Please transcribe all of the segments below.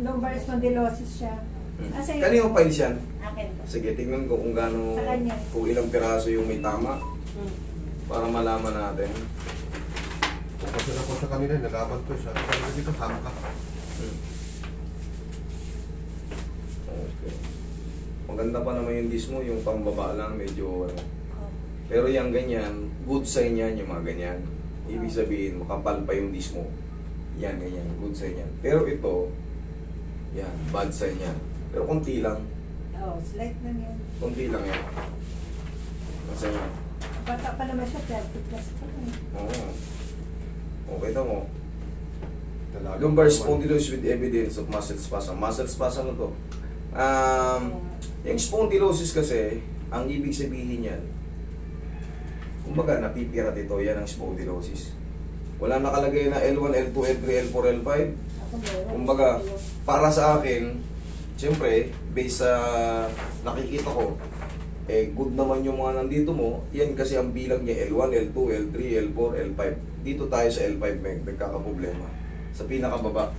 Lumbar spondylosis siya. Kanino files yan? Akin po. Sige, tingnan ko kung gaano, Sa kanya. kung ilang piraso yung may tama para malaman natin. Kasi na po sa kanila, nalaman ko siya. Kasi dito, sangka. Okay. Maganda pa naman yung disc mo, yung pambaba lang, medyo ano. Pero yung ganyan, good sign yan, yung mga ganyan. Ibig sabihin, makapal pa yung disc mo. Yan, ganyan, good sign yan. Pero ito, yan, bad sign yan. Pero konti lang. Oh, slight lang yan. Konti lang yan. Nasa yan. Bata pa naman siya, 30 plus pa. Oo. Okay na mo. Talaga. Lumbar spondylosis with evidence of muscle spasm. Muscle spasm na to. Yung spondylosis kasi, ang ibig sabihin yan, kumbaga napipirat ito, yan ang spondylosis. Wala nakalagay na L1, L2, L3, L4, L5. Kumbaga, para sa akin, siyempre, based sa nakikita ko, good naman yung mga nandito mo. Yan kasi ang bilang niya L1, L2, L3, L4, L5. Dito tayo sa L5 may nagkakaproblema. Sa pinakababa,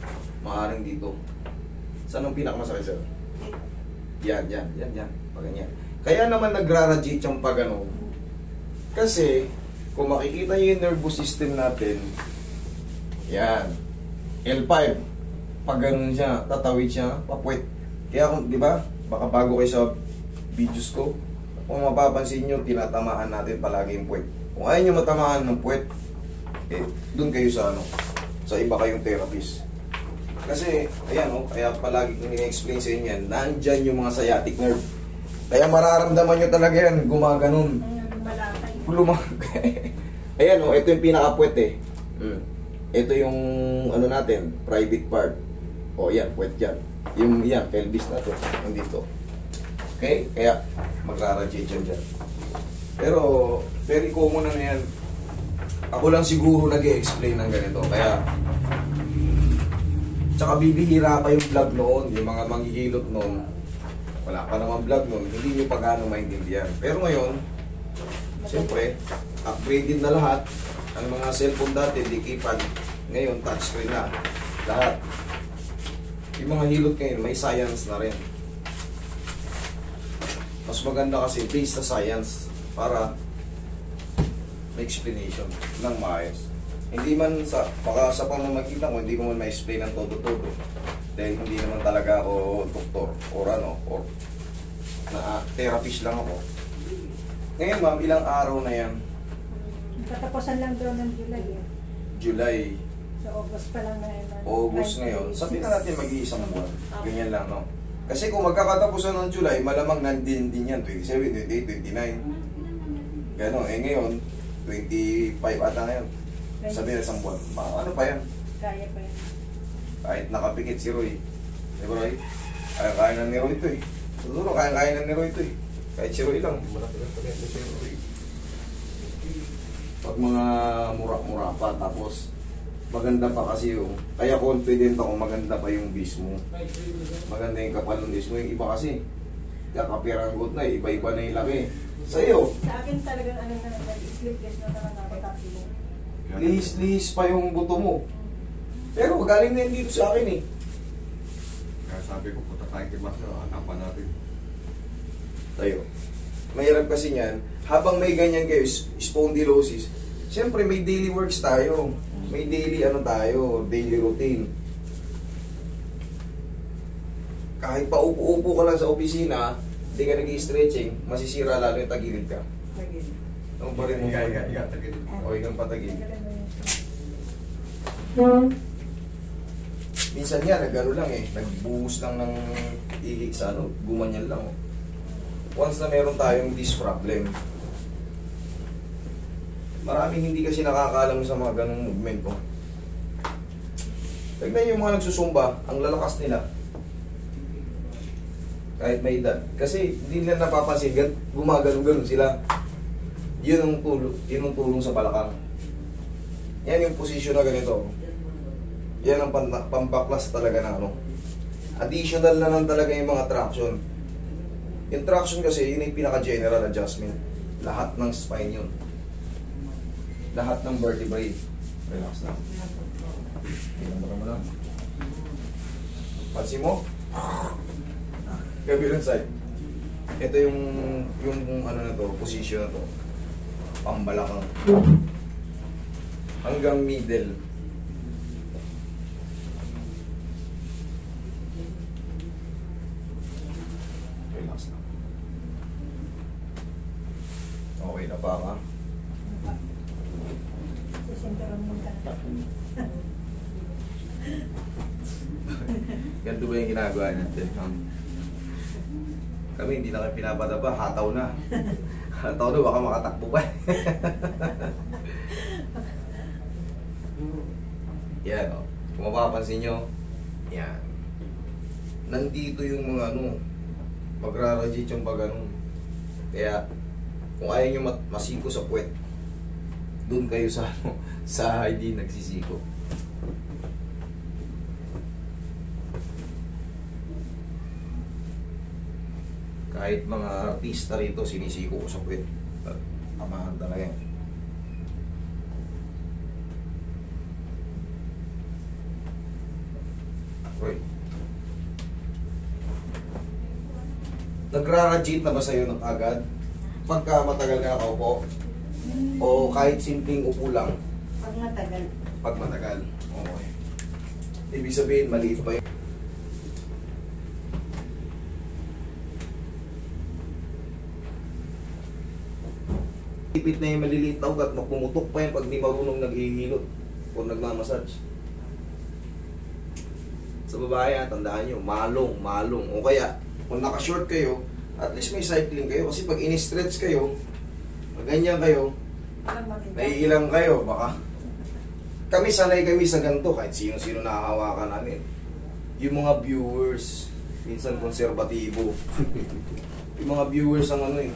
maaaring dito. Saan ang pinakamasakit, sir? Yan. Pag ganyan. Kaya naman nagra-radiate yung pag ano. Kasi, kung makikita nyo yung nervous system natin, yan. L5. Pag ganun siya, tatawid siya, papuwet. Kaya kung, di ba, baka bago kayo sa videos ko, kung mapapansin nyo, tinatamaan natin palagi yung puwet. Kung ayaw nyo matamaan ng puwet, dun kayo sa ano, sa iba kayong therapist. Kasi, ayan o, kaya palagi kong in-explain sa inyo yan, nandyan yung mga sciatic nerve. Kaya mararamdaman nyo talaga yan, gumaganon. Ayan o, ito yung pinaka-puwet eh. Ito yung, ano natin, private part. O yan, puwet yan. Yung yan, pelvis na to, nandito. Okay? Kaya, magra-radiate yan dyan. Pero, very common na yan. Ako lang siguro nag-i-explain ng ganito. Kaya, tsaka bibihira pa yung vlog noon, yung mga manghihilot noon. Wala pa naman vlog noon, hindi nyo pa gano'ng maintindihan. Pero ngayon, siyempre, upgraded na lahat. Ang mga cellphone dati, di keypad. Ngayon, touchscreen na. Lahat. Yung mga hilot ngayon, may science na rin. Mas maganda kasi based sa science para may explanation ng maayos. Hindi man sa, baka sa pamamagitan ko, hindi ko man ma-explain ng todo-todo. Dahil hindi naman talaga ako doktor or ano, or na therapist lang ako. Ngayon ma'am, ilang araw na yan? Katapusan lang daw ng July eh. July. So August pa lang na yun. August ngayon. Sabihin na natin mag-iisang buwan. Ganyan lang, no? Kasi kung magkakatapusan ng July, malamang nandin din yan. 27, 28, 29. Ganon. Eh ngayon, 25 ata ngayon. Sabihin na isang buwan. Ano pa yan? Kaya pa yan. Kahit nakapikit si Roy. Di ba Roy? Kaya na ni Roy ito eh. Siguro kaya na ni Roy ito eh. Kahit si Roy lang. Pag mga mura-mura pa, tapos maganda pa kasi yung, kaya confident ako maganda pa yung bis mo. Maganda yung kapal ng bis mo. Yung iba kasi, kakapiranggot na, iba-iba na yung laki. Sa'yo, Sa akin talagang ano na nag-sleepless na naman ako tatlo. lihis-lihis pa yung buto mo. Pero galing na yun dito sa akin eh. Kaya sabi ko, punta tayo kay Master, hanapan natin. Tayo. Mahirap kasi niyan, habang may ganyan kayo, spondylosis, siyempre may daily works tayo. May daily ano tayo, daily routine. Kahit pa upo-upo ka lang sa opisina, hindi ka nag-i-stretching, masisira lalo yung tagilid ka. Ang barin mo. Iga. O hanggang patagilid. Minsan nga, nag-ano lang eh, nagbuhos lang ng ihik sa ano, gumanyan lang. Once na meron tayong disc problem, maraming hindi kasi nakakaalam sa mga ganong movement ko. Tignan yung mga nagsusumba, ang lalakas nila. Kahit may edad. Kasi hindi nila napapansin, gumagano-ganon sila. Yun ang tulong sa balakang. Yan yung posisyon na ganito. Yan ang pampaklas talaga na ano. Additional na lang talaga yung mga traction. Yung traction kasi, yun yung pinaka-general adjustment. Lahat ng spine yun. Lahat ng vertebrae. Relax lang. Pinamara mo lang. Pansin mo? Kabilang side. Ito yung ano na to, position na to. Pambalakang. Hanggang middle. Relax na. Okay na pa ka? Sisinturon mo ka. Ganito ba yung ginagawa natin? Kami hindi na kayo pinapadaba, hataw na. Hataw na, baka makatakbo pa. Yan o. Kung mapapansin nyo, yan. Nandito yung mga ano, magra-radiate yung pag ano. Kaya, kung ayaw nyo masiko sa puwet, doon kayo sa ano, sa hindi nagsisiko. Kahit mga artista rito, sinisiko ko sa puwet. Tamahan talaga yan. Okay. Nagra-radiate na ba sa'yo ng agad? Pagka matagal ka nakaupo? O kahit simpleng upo lang? Pag matagal. Pag matagal. Okay. Ibig sabihin, maliit pa yun. Ipit na yung maliliit na ugat, magpumutok pa yan pag di marunong naghihilot o nagmamassage. Sa babae, tandaan nyo, malong. O kaya, kung naka-short kayo, at least may cycling kayo. Kasi pag in-stretch kayo, pag ganyan kayo, naiilang kayo, baka. Kami, sanay kami sa ganito, kahit sino-sino nakahawakan namin. Yung mga viewers, minsan konserbatibo. Yung mga viewers ang ano eh.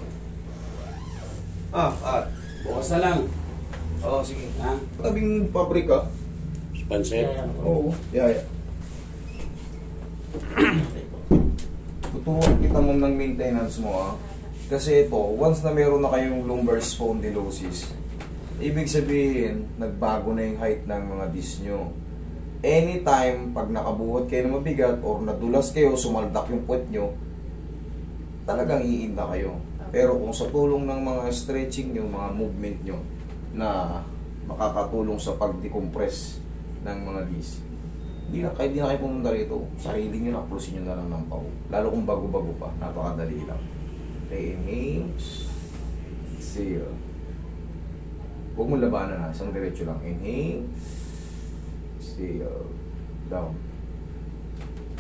Bukas na lang. Oo, sige. Ha? Tabing pabrika. Pansit? Oo. Yeah. Tuturuan kita mo ng maintenance mo Kasi ito, once na meron na kayong lumbar spondylosis, ibig sabihin, nagbago na yung height ng mga disc nyo. Anytime, pag nakabuhat kayo ng mabigat or nadulas kayo, sumaldak yung puwet nyo, talagang iinda kayo. Pero kung sa tulong ng mga stretching nyo, mga movement nyo, na makakatulong sa pag-decompress ng mga disc, hindi na kayo pumunta rito. Sarili nyo, naplusin nyo na lang ng pao. Lalo kung bago-bago pa, napakadali lang. Okay, inhale. Exhale. Huwag mo labanan ha, isang diretso lang. Inhale. Exhale. Down.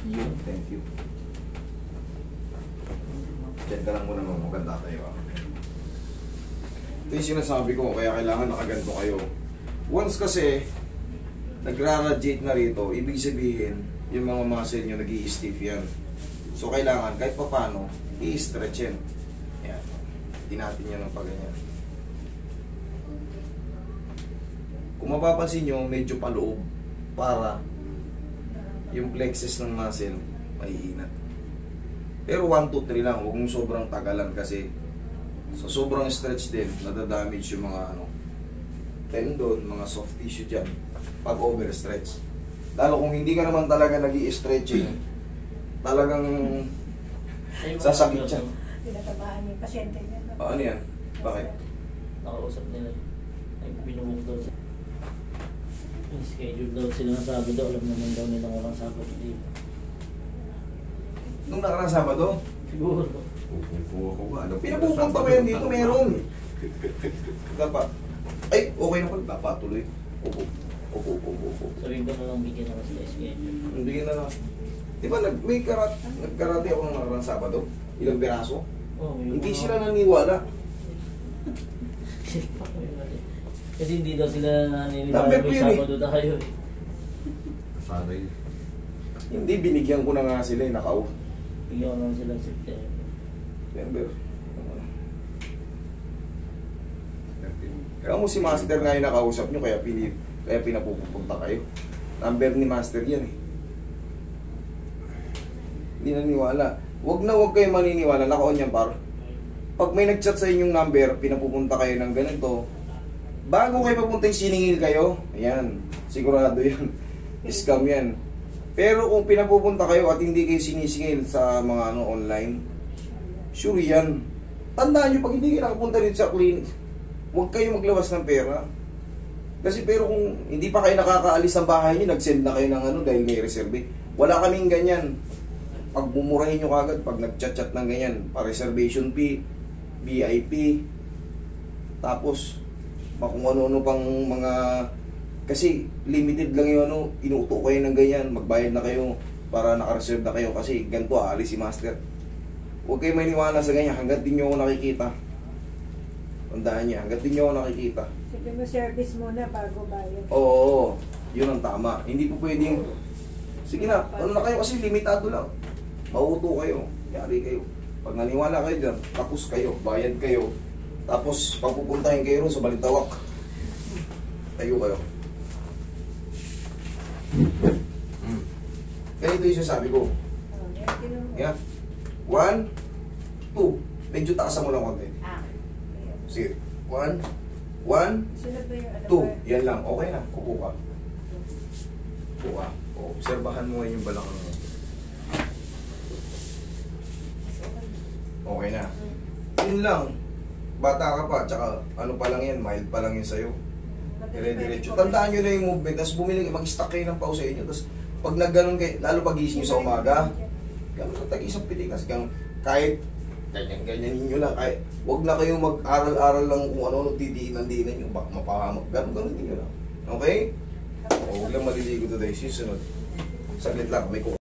Yun, thank you. Diyan ka lang muna maganda tayo Ito yung sinasabi ko, kaya kailangan nakaganto kayo. Once kasi nagra-radiate na rito, ibig sabihin yung mga muscle nyo nag-i-stiff yan. So kailangan kahit pa paano i-stretch yan. Ayan. Tinatin nyo ng pag-ganyan. Kung mapapansin nyo, medyo paloob para yung plexus ng muscle maiinat. Pero 1, 2, 3 lang, huwag mong sobrang tagalan kasi sa sobrang stretch din, nadadamage yung mga tendon, mga soft tissue dyan pag overstretch. Lalo kung hindi ka naman talaga nag-i-stretching, talagang sasakit siya. Pinatamaan yung pasyente niya. Ano yan? Bakit? Nakausap nila. Ay, binumuk daw sila. Schedule daw sila ng Sabado. Alam naman daw nila walang Sabado dito. Nung nakarang Sabado? Siguro. Pinapupunta ba yan dito? Meron. Dapat. Ay, okay na pala. Dapat tuloy. Upo. Sabihin ko na lang bigyan ako sa schedule. Bigyan na lang. Di ba nagkarate ako ng nakarang Sabado? Ilang piraso? Oh, Hindi sila naniwala. Kasi hindi daw sila naniniwala Number may ko yun Sabado tayo eh. Sanay. Hindi, binigyan ko na nga sila yung nakau. Bigyan ko naman sila ng September. Remember? Kaya mo si Master nga yung nakausap nyo, kaya pinapupunta kayo. Number ni Master yan eh. Hindi naniwala. Huwag kayo maniniwala. Naka-on yan par. Pag may nag-chat sa inyong number, pinapupunta kayo ng ganito. Bago kayo papunta yung siningil kayo, ayan, sigurado yan. Scam yan. Pero kung pinapupunta kayo at hindi kayo sinisingil sa mga ano online, sure yan. Tandaan nyo, pag hindi kayo nakapunta dito sa clinic, huwag kayo maglawas ng pera. Kasi pero kung hindi pa kayo nakakaalis ng bahay nyo, nag-send na kayo ng ano dahil may reserve. Wala kaming ganyan. Pag bumurahin nyo kagad, pag nag-chat-chat ng ganyan, pa-reservation fee, VIP, tapos kung ano-ano pang mga... Kasi limited lang yung ano, inuto kayo ng ganyan, magbayad na kayo para naka-reserve na kayo kasi ganito aalis si Master. Huwag kayo maniwala sa ganyan hanggat di nyo ako nakikita. Tandaan niya, hanggat di nyo ako nakikita. Sige mo, service muna bago bayad. Oo, yun ang tama. Hindi po pwedeng, sige na, ano na kayo kasi limitado lang. Mauto kayo, yari kayo. Pag naniwala kayo dyan, tapos kayo, bayad kayo. Tapos pagpupuntahin kayo ron sa Balintawak, tayo kayo. Ganito yung sabi ko. Oh, yan, tinan mo. Yeah. 1, 2. Medyo taasan mo lang konti. Ah. Ayan. Sige. 1, 1, Sunod ba yung ano 2. Yan lang. Okay na. Upo ka. Upo ka. Obserbahan mo ngayon yung balakang mo. Okay na. Yun lang. Bata ka pa. Tsaka ano pa lang yan. Mild pa lang yun sa'yo. Dire-diretso. Tandaan nyo na yung movement. Tapos bumili, mag-stack kayo ng pau sa inyo. Tapos pag nagganon kayo, lalo pag gising nyo sa umaga, gano'n na tag-isang pitikas. Kahit ganyan ninyo lang. Kahit huwag na kayo mag-aral-aral lang kung ano-ano didiinan nyo. Baka mapahamak. Gano'n ninyo lang. Okay? O, huwag lang maliligo today. Susunod. Saglit lang. May